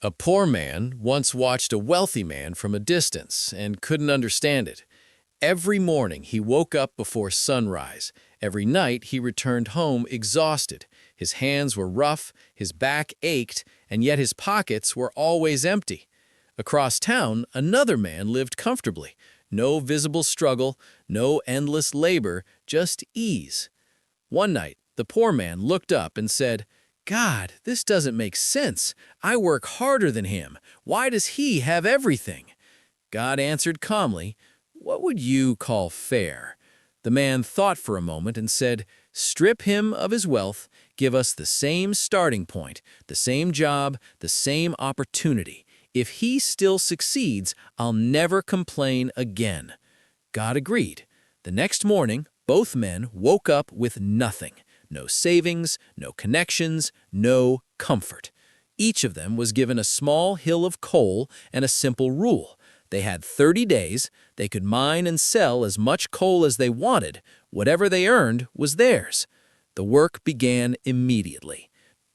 A poor man once watched a wealthy man from a distance and couldn't understand it. Every morning he woke up before sunrise. Every night he returned home exhausted. His hands were rough, his back ached, and yet his pockets were always empty. Across town, another man lived comfortably. No visible struggle, no endless labor, just ease. One night, the poor man looked up and said, "God, this doesn't make sense. I work harder than him. Why does he have everything?" God answered calmly, "What would you call fair?" The man thought for a moment and said, "Strip him of his wealth, give us the same starting point, the same job, the same opportunity. If he still succeeds, I'll never complain again." God agreed. The next morning, both men woke up with nothing. No savings, no connections, no comfort. Each of them was given a small hill of coal and a simple rule. They had 30 days, they could mine and sell as much coal as they wanted. Whatever they earned was theirs. The work began immediately.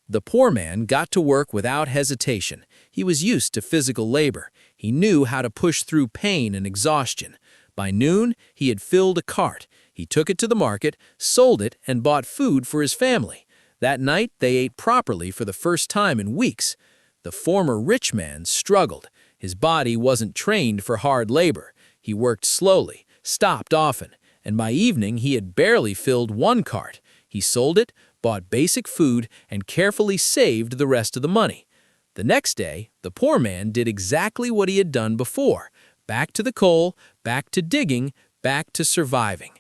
The poor man got to work without hesitation. He was used to physical labor. He knew how to push through pain and exhaustion. By noon, he had filled a cart. He took it to the market, sold it, and bought food for his family. That night, they ate properly for the first time in weeks. The former rich man struggled. His body wasn't trained for hard labor. He worked slowly, stopped often, and by evening he had barely filled one cart. He sold it, bought basic food, and carefully saved the rest of the money. The next day, the poor man did exactly what he had done before. Back to the coal, back to digging, back to surviving.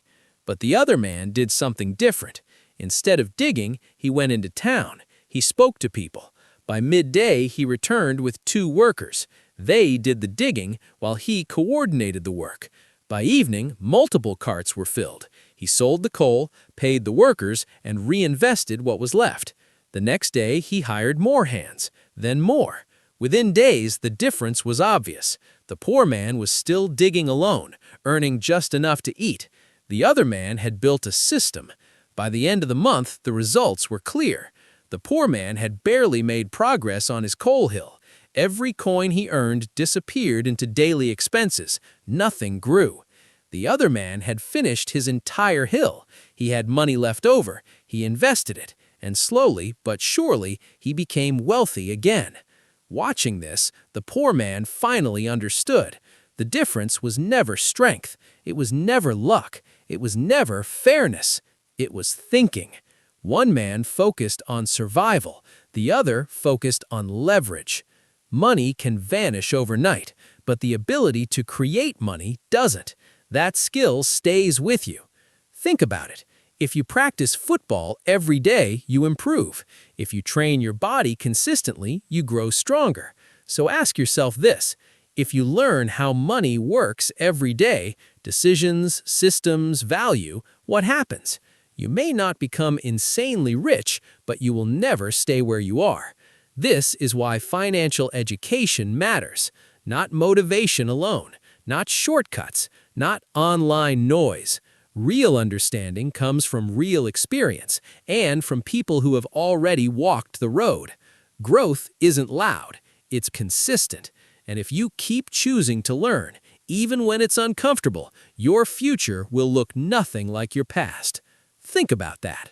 But the other man did something different. Instead of digging, he went into town. He spoke to people. By midday, he returned with 2 workers. They did the digging while he coordinated the work. By evening, multiple carts were filled. He sold the coal, paid the workers, and reinvested what was left. The next day, he hired more hands, then more. Within days, the difference was obvious. The poor man was still digging alone, earning just enough to eat. The other man had built a system. By the end of the month, the results were clear. The poor man had barely made progress on his coal hill. Every coin he earned disappeared into daily expenses. Nothing grew. The other man had finished his entire hill. He had money left over. He invested it, and slowly but surely he became wealthy again. Watching this, the poor man finally understood. The difference was never strength. It was never luck. It was never fairness. It was thinking. One man focused on survival. The other focused on leverage. Money can vanish overnight, but the ability to create money doesn't. That skill stays with you. Think about it. If you practice football every day, you improve. If you train your body consistently, you grow stronger. So ask yourself this. If you learn how money works every day, decisions, systems, value, what happens? You may not become insanely rich, but you will never stay where you are. This is why financial education matters. Not motivation alone, not shortcuts, not online noise. Real understanding comes from real experience and from people who have already walked the road. Growth isn't loud, it's consistent. And if you keep choosing to learn, even when it's uncomfortable, your future will look nothing like your past. Think about that.